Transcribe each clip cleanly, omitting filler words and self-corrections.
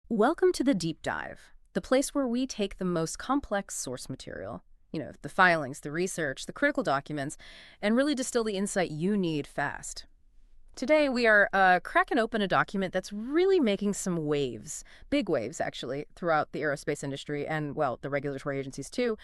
Welcome to the Deep Dive, the place where we take the most complex source material, the filings, the research, the critical documents, and really distill the insight you need fast. Today, we are cracking open a document that's really making some waves, big waves, actually, throughout the aerospace industry and, well, the regulatory agencies, too.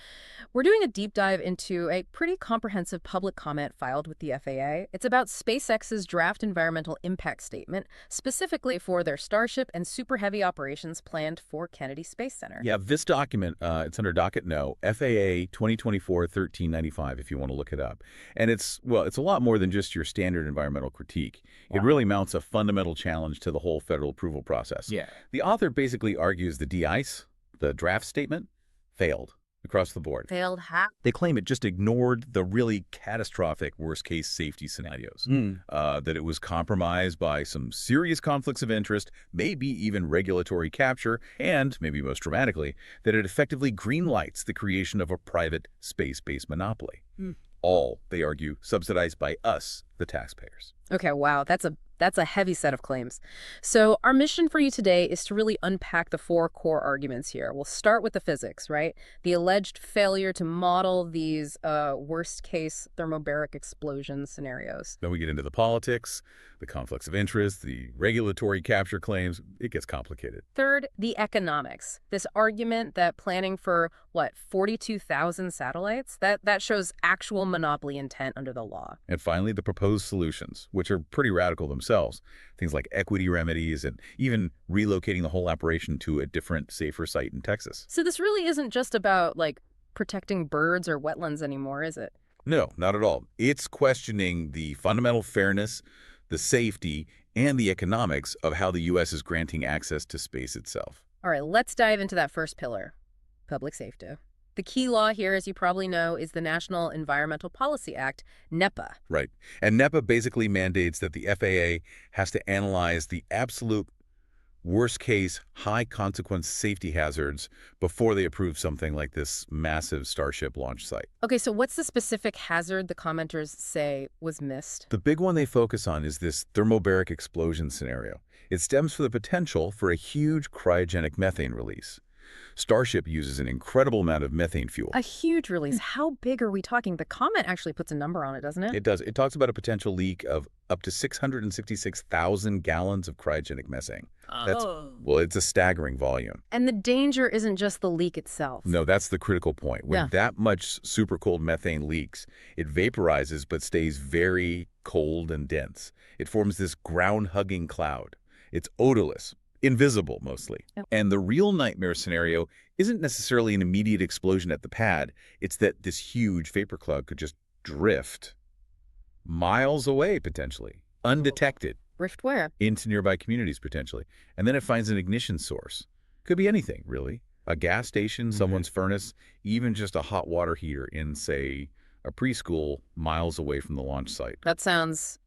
We're doing a deep dive into a pretty comprehensive public comment filed with the FAA. It's about SpaceX's draft environmental impact statement, specifically for their Starship and Super Heavy operations planned for Kennedy Space Center. Yeah, this document, it's under docket no, FAA 2024-1395, if you want to look it up. And it's a lot more than just your standard environmental critique. It Wow. really mounts a fundamental challenge to the whole federal approval process. Yeah. The author basically argues the de-ice, the draft statement, failed across the board. Failed how? They claim it just ignored the really catastrophic worst-case safety scenarios, that it was compromised by some serious conflicts of interest, maybe even regulatory capture, and, maybe most dramatically, that it effectively greenlights the creation of a private space-based monopoly. All, they argue, subsidized by us, the taxpayers. Okay, wow, that's a heavy set of claims. So our mission for you today is to really unpack the four core arguments here. We'll start with the physics, right? The alleged failure to model these worst-case thermobaric explosion scenarios. Then we get into the politics, the conflicts of interest, the regulatory capture claims. It gets complicated. Third, the economics. This argument that planning for, 42,000 satellites? That shows actual monopoly intent under the law. And finally, the proposed solutions, which are pretty radical themselves. Things like equity remedies and even relocating the whole operation to a different, safer site in Texas. So this really isn't just about, protecting birds or wetlands anymore, is it? No, not at all. It's questioning the fundamental fairness, the safety, and the economics of how the U.S. is granting access to space itself. All right, let's dive into that first pillar, public safety. The key law here, as you probably know, is the National Environmental Policy Act, NEPA. Right. And NEPA basically mandates that the FAA has to analyze the absolute worst-case, high-consequence safety hazards before they approve something like this massive Starship launch site. Okay, so what's the specific hazard the commenters say was missed? The big one they focus on is this thermobaric explosion scenario. It stems from the potential for a huge cryogenic methane release. Starship uses an incredible amount of methane fuel. A huge release. How big are we talking? The comment actually puts a number on it, doesn't it? It does. It talks about a potential leak of up to 666,000 gallons of cryogenic methane. Well, it's a staggering volume. And the danger isn't just the leak itself. No, that's the critical point. When that much supercooled methane leaks, it vaporizes but stays very cold and dense. It forms this ground-hugging cloud. It's odorless, invisible mostly. Yep. And the real nightmare scenario isn't necessarily an immediate explosion at the pad. It's that this huge vapor cloud could just drift miles away, potentially, undetected. Drift where? Into nearby communities, potentially. And then it finds an ignition source. Could be anything, really. A gas station, someone's furnace, even just a hot water heater in, say, a preschool miles away from the launch site. That sounds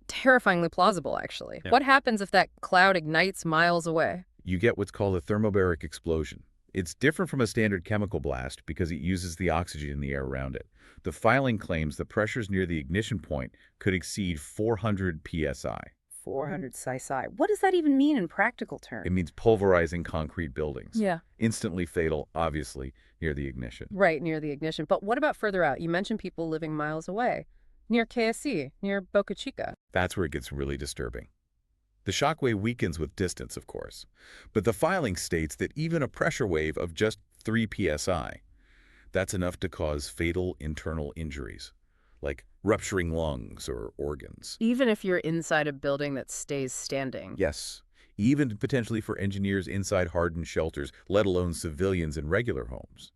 terrifyingly plausible, actually. Yeah. What happens if that cloud ignites miles away? You get what's called a thermobaric explosion. It's different from a standard chemical blast because it uses the oxygen in the air around it. The filing claims the pressures near the ignition point could exceed 400 psi. 400 psi. What does that even mean in practical terms? It means pulverizing concrete buildings. Yeah. Instantly fatal, obviously, near the ignition. Right, near the ignition. But what about further out? You mentioned people living miles away. Near KSC, near Boca Chica. That's where it gets really disturbing. The shockwave weakens with distance, of course. But the filing states that even a pressure wave of just 3 psi, that's enough to cause fatal internal injuries, like rupturing lungs or organs. Even if you're inside a building that stays standing. Yes, even potentially for engineers inside hardened shelters, let alone civilians in regular homes.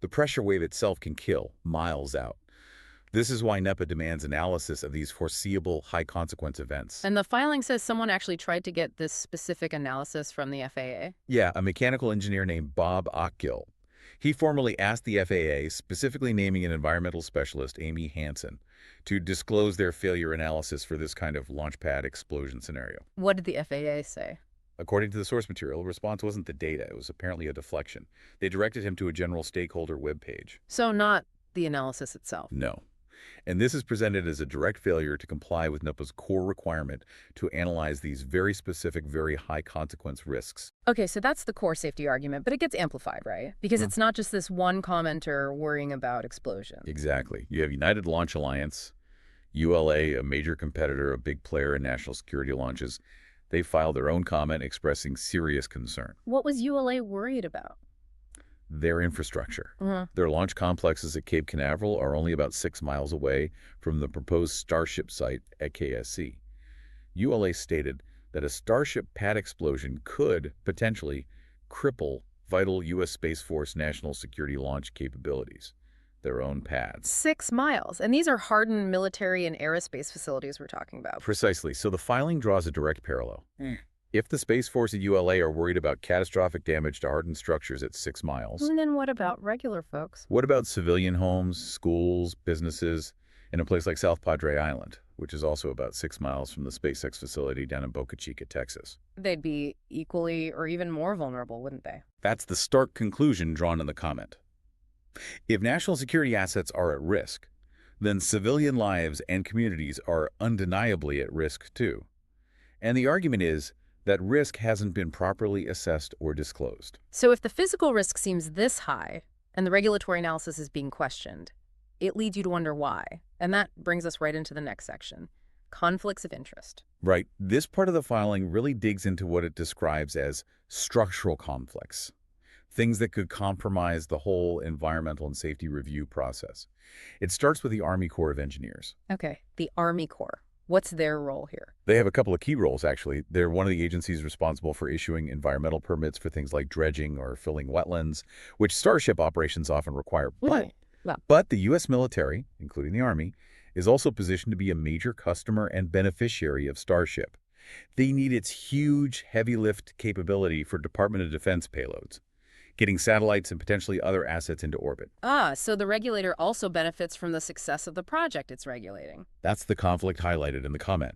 The pressure wave itself can kill miles out. This is why NEPA demands analysis of these foreseeable high-consequence events. And the filing says someone actually tried to get this specific analysis from the FAA. Yeah, a mechanical engineer named Bob Achgill. He formally asked the FAA, specifically naming an environmental specialist, Amy Hansen, to disclose their failure analysis for this kind of launch pad explosion scenario. What did the FAA say? According to the source material, the response wasn't the data. It was apparently a deflection. They directed him to a general stakeholder webpage. So not the analysis itself. No. And this is presented as a direct failure to comply with NOPA's core requirement to analyze these very specific, very high-consequence risks. Okay, so that's the core safety argument, but it gets amplified, right? Because Hmm. it's not just this one commenter worrying about explosion. Exactly. You have United Launch Alliance, ULA, a major competitor, a big player in national security launches. They filed their own comment expressing serious concern. What was ULA worried about? Their infrastructure. Mhm. Their launch complexes at Cape Canaveral are only about 6 miles away from the proposed Starship site at KSC. ULA stated that a Starship pad explosion could potentially cripple vital U.S. Space Force national security launch capabilities, their own pads. 6 miles. And these are hardened military and aerospace facilities we're talking about. Precisely. So the filing draws a direct parallel. If the Space Force at ULA are worried about catastrophic damage to hardened structures at 6 miles, And then what about regular folks? what about civilian homes, schools, businesses in a place like South Padre Island, which is also about 6 miles from the SpaceX facility down in Boca Chica, Texas? They'd be equally or even more vulnerable, wouldn't they? That's the stark conclusion drawn in the comment. If national security assets are at risk, then civilian lives and communities are undeniably at risk too. And the argument is that risk hasn't been properly assessed or disclosed. So if the physical risk seems this high and the regulatory analysis is being questioned, it leads you to wonder why. And that brings us right into the next section, conflicts of interest. Right. This part of the filing really digs into what it describes as structural conflicts, things that could compromise the whole environmental and safety review process. It starts with the Army Corps of Engineers. Okay, the Army Corps. What's their role here? They have a couple of key roles, actually. They're one of the agencies responsible for issuing environmental permits for things like dredging or filling wetlands, which Starship operations often require. But the U.S. military, including the Army, is also positioned to be a major customer and beneficiary of Starship. They need its huge, heavy lift capability for Department of Defense payloads, getting satellites and potentially other assets into orbit. So the regulator also benefits from the success of the project it's regulating. That's the conflict highlighted in the comment.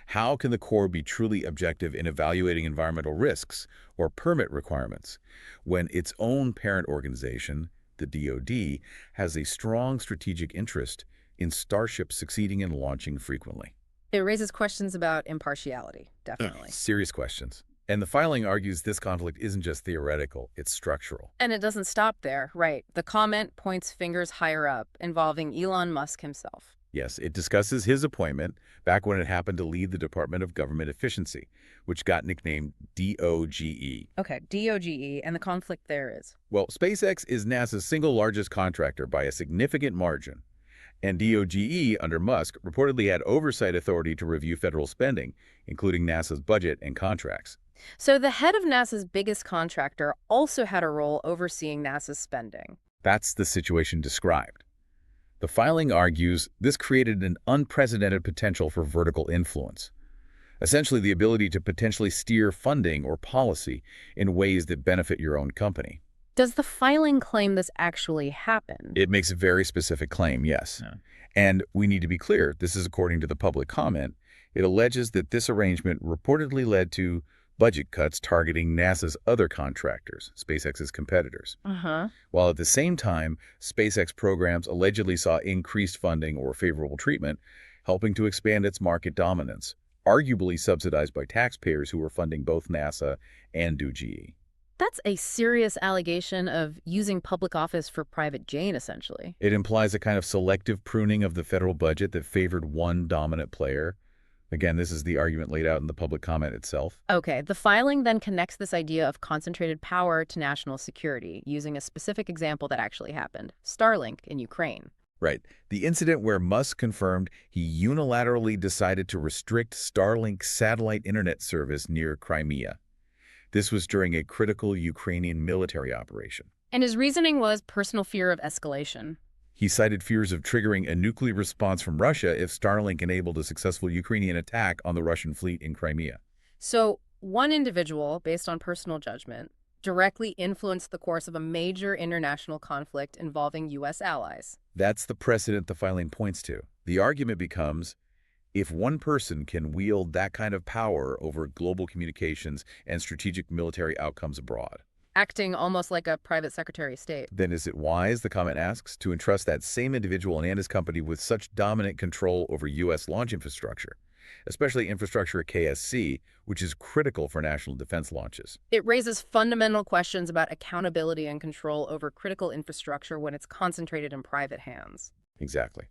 How can the Corps be truly objective in evaluating environmental risks or permit requirements when its own parent organization, the DoD, has a strong strategic interest in Starship succeeding in launching frequently? It raises questions about impartiality, definitely. Serious questions. And the filing argues this conflict isn't just theoretical, it's structural. And it doesn't stop there, right? The comment points fingers higher up, involving Elon Musk himself. Yes, it discusses his appointment back when it happened to lead the Department of Government Efficiency, which got nicknamed DOGE. Okay, DOGE, and the conflict there is. Well, SpaceX is NASA's single largest contractor by a significant margin. And DOGE, under Musk, reportedly had oversight authority to review federal spending, including NASA's budget and contracts. So the head of NASA's biggest contractor also had a role overseeing NASA's spending. That's the situation described. The filing argues this created an unprecedented potential for vertical influence, essentially the ability to potentially steer funding or policy in ways that benefit your own company. Does the filing claim this actually happened? It makes a very specific claim, yes. Yeah. And we need to be clear, this is according to the public comment. It alleges that this arrangement reportedly led to budget cuts targeting NASA's other contractors, SpaceX's competitors. While at the same time, SpaceX programs allegedly saw increased funding or favorable treatment, helping to expand its market dominance, arguably subsidized by taxpayers who were funding both NASA and DOGE. That's a serious allegation of using public office for private gain, essentially. It implies a kind of selective pruning of the federal budget that favored one dominant player. Again, this is the argument laid out in the public comment itself. Okay, the filing then connects this idea of concentrated power to national security, using a specific example that actually happened, Starlink in Ukraine. Right. The incident where Musk confirmed he unilaterally decided to restrict Starlink satellite internet service near Crimea. This was during a critical Ukrainian military operation. And his reasoning was personal fear of escalation. He cited fears of triggering a nuclear response from Russia if Starlink enabled a successful Ukrainian attack on the Russian fleet in Crimea. So one individual, based on personal judgment, directly influenced the course of a major international conflict involving U.S. allies. That's the precedent the filing points to. The argument becomes, if one person can wield that kind of power over global communications and strategic military outcomes abroad, acting almost like a private Secretary of State. Then is it wise, the comment asks, to entrust that same individual and his company with such dominant control over U.S. launch infrastructure, especially infrastructure at KSC, which is critical for national defense launches? It raises fundamental questions about accountability and control over critical infrastructure when it's concentrated in private hands. Exactly.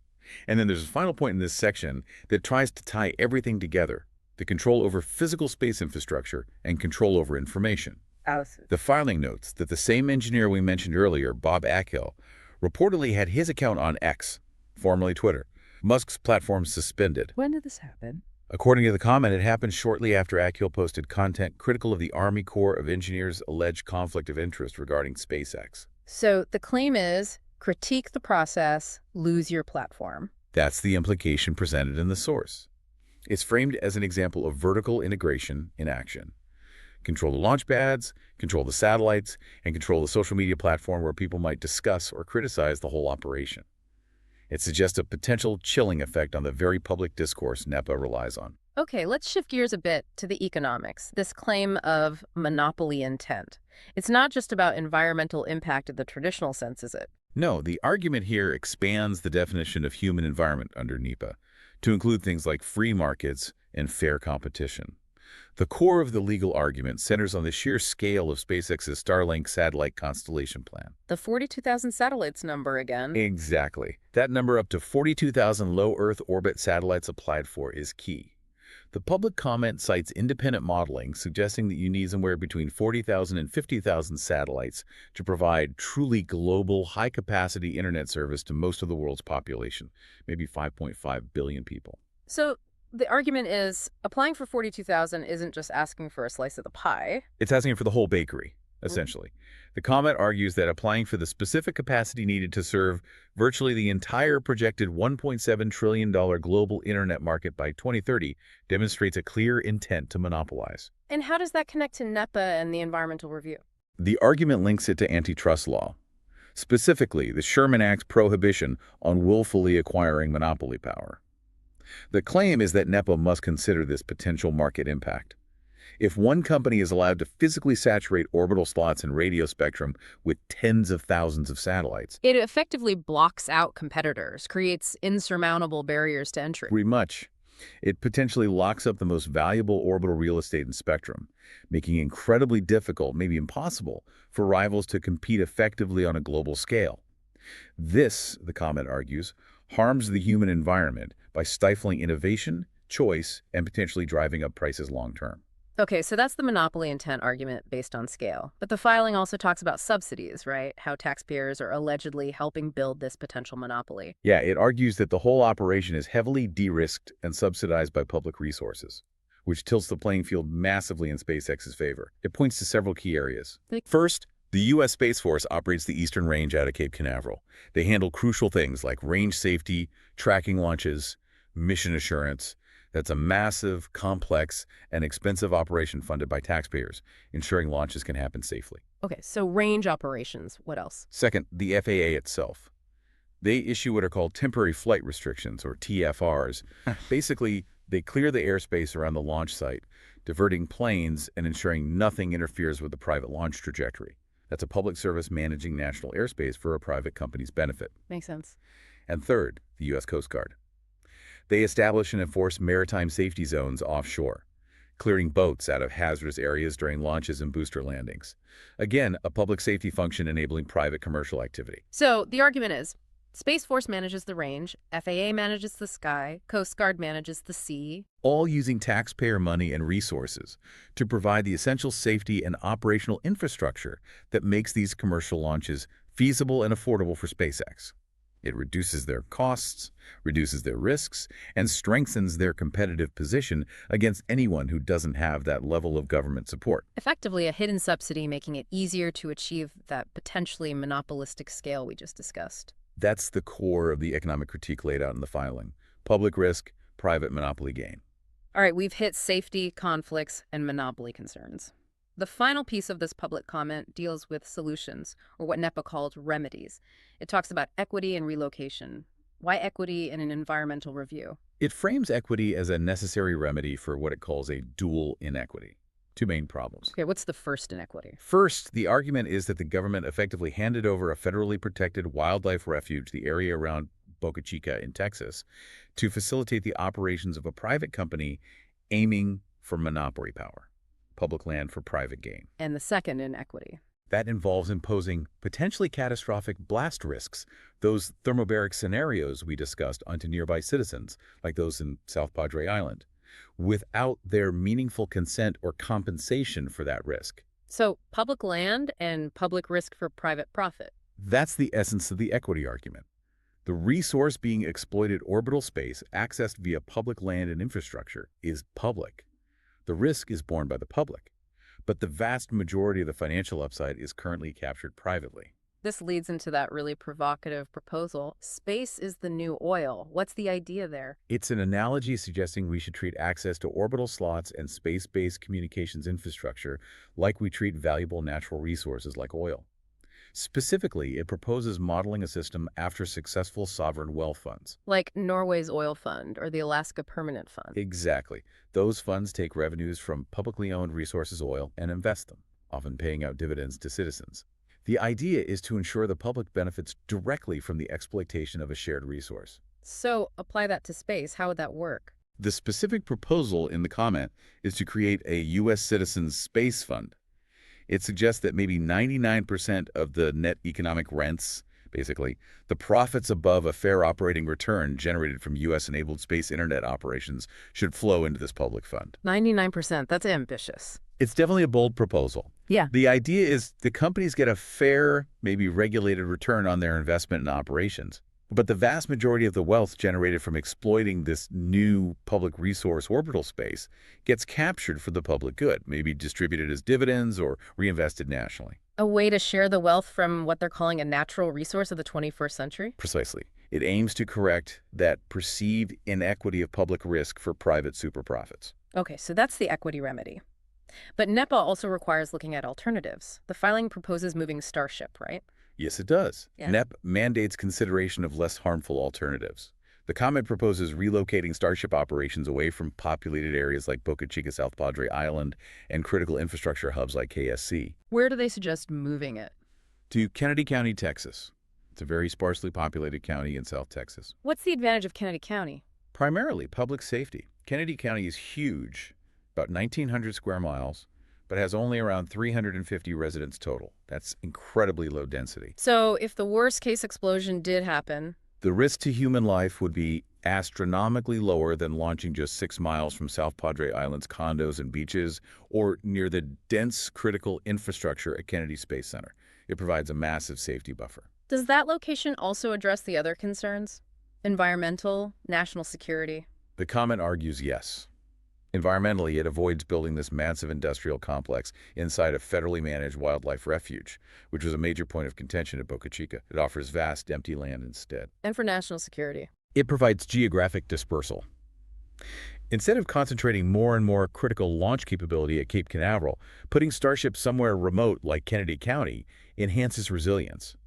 And then there's a final point in this section that tries to tie everything together: the control over physical space infrastructure and control over information. The filing notes that the same engineer we mentioned earlier, Bob Achgill, reportedly had his account on X, formerly Twitter, Musk's platform, suspended. When did this happen? According to the comment, it happened shortly after Achgill posted content critical of the Army Corps of Engineers' alleged conflict of interest regarding SpaceX. So the claim is critique the process, lose your platform. That's the implication presented in the source. It's framed as an example of vertical integration in action. Control the launch pads, control the satellites, and control the social media platform where people might discuss or criticize the whole operation. It suggests a potential chilling effect on the very public discourse NEPA relies on. Okay, let's shift gears a bit to the economics, this claim of monopoly intent. It's not just about environmental impact in the traditional sense, is it? No, the argument here expands the definition of human environment under NEPA to include things like free markets and fair competition. The core of the legal argument centers on the sheer scale of SpaceX's Starlink satellite constellation plan. The 42,000 satellites number again. Exactly. That number, up to 42,000 low Earth orbit satellites applied for, is key. The public comment cites independent modeling suggesting that you need somewhere between 40,000 and 50,000 satellites to provide truly global, high-capacity internet service to most of the world's population, maybe 5.5 billion people. So the argument is applying for 42,000 isn't just asking for a slice of the pie. It's asking for the whole bakery, essentially. The comment argues that applying for the specific capacity needed to serve virtually the entire projected $1.7 trillion global internet market by 2030 demonstrates a clear intent to monopolize. And how does that connect to NEPA and the environmental review? The argument links it to antitrust law, specifically the Sherman Act's prohibition on willfully acquiring monopoly power. The claim is that NEPA must consider this potential market impact. If one company is allowed to physically saturate orbital slots and radio spectrum with tens of thousands of satellites, It effectively blocks out competitors, creates insurmountable barriers to entry. pretty much, it potentially locks up the most valuable orbital real estate and spectrum, making it incredibly difficult, maybe impossible, for rivals to compete effectively on a global scale. This, the comment argues, harms the human environment by stifling innovation, choice, and potentially driving up prices long-term. Okay, so that's the monopoly intent argument based on scale. But the filing also talks about subsidies, right? How taxpayers are allegedly helping build this potential monopoly. Yeah, it argues that the whole operation is heavily de-risked and subsidized by public resources, which tilts the playing field massively in SpaceX's favor. It points to several key areas. First, the U.S. Space Force operates the Eastern Range out of Cape Canaveral. They handle crucial things like range safety, tracking launches, mission assurance. That's a massive, complex, and expensive operation funded by taxpayers, ensuring launches can happen safely. Okay, so range operations. What else? Second, the FAA itself. They issue what are called temporary flight restrictions, or TFRs. Basically, they clear the airspace around the launch site, diverting planes and ensuring nothing interferes with the private launch trajectory. That's a public service managing national airspace for a private company's benefit. Makes sense. And third, the U.S. Coast Guard. They establish and enforce maritime safety zones offshore, clearing boats out of hazardous areas during launches and booster landings. Again, a public safety function enabling private commercial activity. So the argument is Space Force manages the range, FAA manages the sky, Coast Guard manages the sea. All using taxpayer money and resources to provide the essential safety and operational infrastructure that makes these commercial launches feasible and affordable for SpaceX. It reduces their costs, reduces their risks, and strengthens their competitive position against anyone who doesn't have that level of government support. Effectively a hidden subsidy, making it easier to achieve that potentially monopolistic scale we just discussed. That's the core of the economic critique laid out in the filing: public risk, private monopoly gain. All right, we've hit safety, conflicts, and monopoly concerns. The final piece of this public comment deals with solutions, or what NEPA calls remedies. It talks about equity and relocation. Why equity in an environmental review? It frames equity as a necessary remedy for what it calls a dual inequity. Two main problems. Okay, what's the first inequity? First, the argument is that the government effectively handed over a federally protected wildlife refuge, the area around Boca Chica in Texas, to facilitate the operations of a private company aiming for monopoly power, public land for private gain. And the second inequity. That involves imposing potentially catastrophic blast risks, those thermobaric scenarios we discussed, onto nearby citizens, like those in South Padre Island, without their meaningful consent or compensation for that risk. So public land and public risk for private profit. That's the essence of the equity argument. The resource being exploited, orbital space, accessed via public land and infrastructure, is public. The risk is borne by the public. But the vast majority of the financial upside is currently captured privately. This leads into that really provocative proposal. Space is the new oil. What's the idea there? It's an analogy suggesting we should treat access to orbital slots and space-based communications infrastructure like we treat valuable natural resources like oil. Specifically, it proposes modeling a system after successful sovereign wealth funds. Like Norway's oil fund or the Alaska Permanent Fund. Exactly. Those funds take revenues from publicly owned resources oil and invest them, often paying out dividends to citizens. The idea is to ensure the public benefits directly from the exploitation of a shared resource. So apply that to space. How would that work? The specific proposal in the comment is to create a U.S. Citizens Space Fund. It suggests that maybe 99% of the net economic rents, basically, the profits above a fair operating return generated from U.S.-enabled space internet operations should flow into this public fund. 99%. That's ambitious. It's definitely a bold proposal. Yeah. The idea is the companies get a fair, maybe regulated return on their investment in operations. But the vast majority of the wealth generated from exploiting this new public resource orbital space gets captured for the public good, maybe distributed as dividends or reinvested nationally. A way to share the wealth from what they're calling a natural resource of the 21st century? Precisely. It aims to correct that perceived inequity of public risk for private super profits. Okay, so that's the equity remedy. But NEPA also requires looking at alternatives. The filing proposes moving Starship, right? Yes, it does. Yeah. NEP mandates consideration of less harmful alternatives. The comment proposes relocating Starship operations away from populated areas like Boca Chica, South Padre Island, and critical infrastructure hubs like KSC. Where do they suggest moving it? To Kennedy County, Texas. It's a very sparsely populated county in South Texas. What's the advantage of Kennedy County? Primarily public safety. Kennedy County is huge, about 1,900 square miles, but has only around 350 residents total. That's incredibly low density. So if the worst-case explosion did happen... The risk to human life would be astronomically lower than launching just 6 miles from South Padre Island's condos and beaches or near the dense critical infrastructure at Kennedy Space Center. It provides a massive safety buffer. Does that location also address the other concerns? Environmental, national security? The comment argues yes. Environmentally, it avoids building this massive industrial complex inside a federally managed wildlife refuge, which was a major point of contention at Boca Chica. It offers vast, empty land instead. And for national security? It provides geographic dispersal. Instead of concentrating more and more critical launch capability at Cape Canaveral, putting Starship somewhere remote like Kennedy County enhances resilience.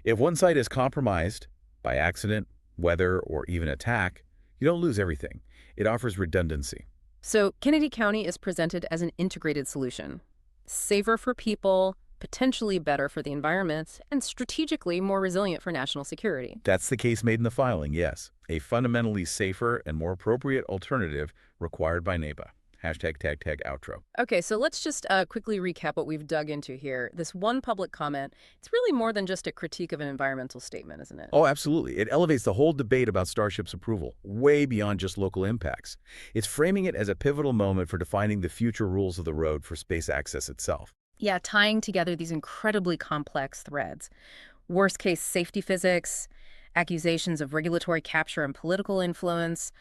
If one site is compromised by accident, weather, or even attack, you don't lose everything. It offers redundancy. So Kennedy County is presented as an integrated solution. Safer for people, potentially better for the environment, and strategically more resilient for national security. That's the case made in the filing, yes. A fundamentally safer and more appropriate alternative required by NEPA. Hashtag tag tag outro. Okay, so let's just quickly recap what we've dug into here. This one public comment, it's really more than just a critique of an environmental statement, isn't it? Oh, absolutely. It elevates the whole debate about Starship's approval, way beyond just local impacts. It's framing it as a pivotal moment for defining the future rules of the road for space access itself. Yeah, tying together these incredibly complex threads. Worst-case safety physics, accusations of regulatory capture and political influence,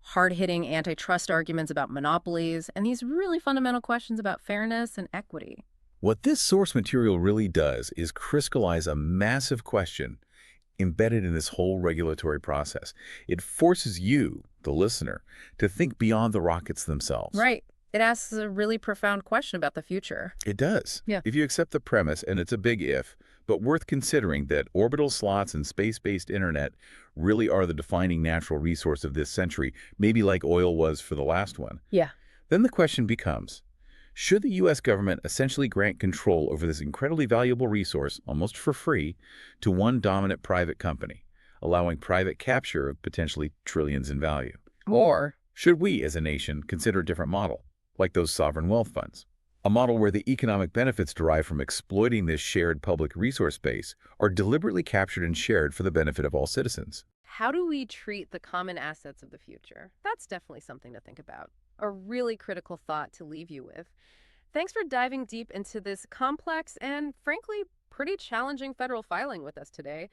hard-hitting antitrust arguments about monopolies, and these really fundamental questions about fairness and equity. What this source material really does is crystallize a massive question embedded in this whole regulatory process. It forces you, the listener, to think beyond the rockets themselves. Right. It asks a really profound question about the future. It does. Yeah. If you accept the premise, and it's a big if, but worth considering that orbital slots and space-based internet really are the defining natural resource of this century, maybe like oil was for the last one. Yeah. Then the question becomes, Should the U.S. government essentially grant control over this incredibly valuable resource, almost for free, to one dominant private company, allowing private capture of potentially trillions in value? Or should we, as a nation, consider a different model, like those sovereign wealth funds? A model where the economic benefits derived from exploiting this shared public resource base are deliberately captured and shared for the benefit of all citizens. How do we treat the common assets of the future? That's definitely something to think about. A really critical thought to leave you with. Thanks for diving deep into this complex and, frankly, pretty challenging federal filing with us today.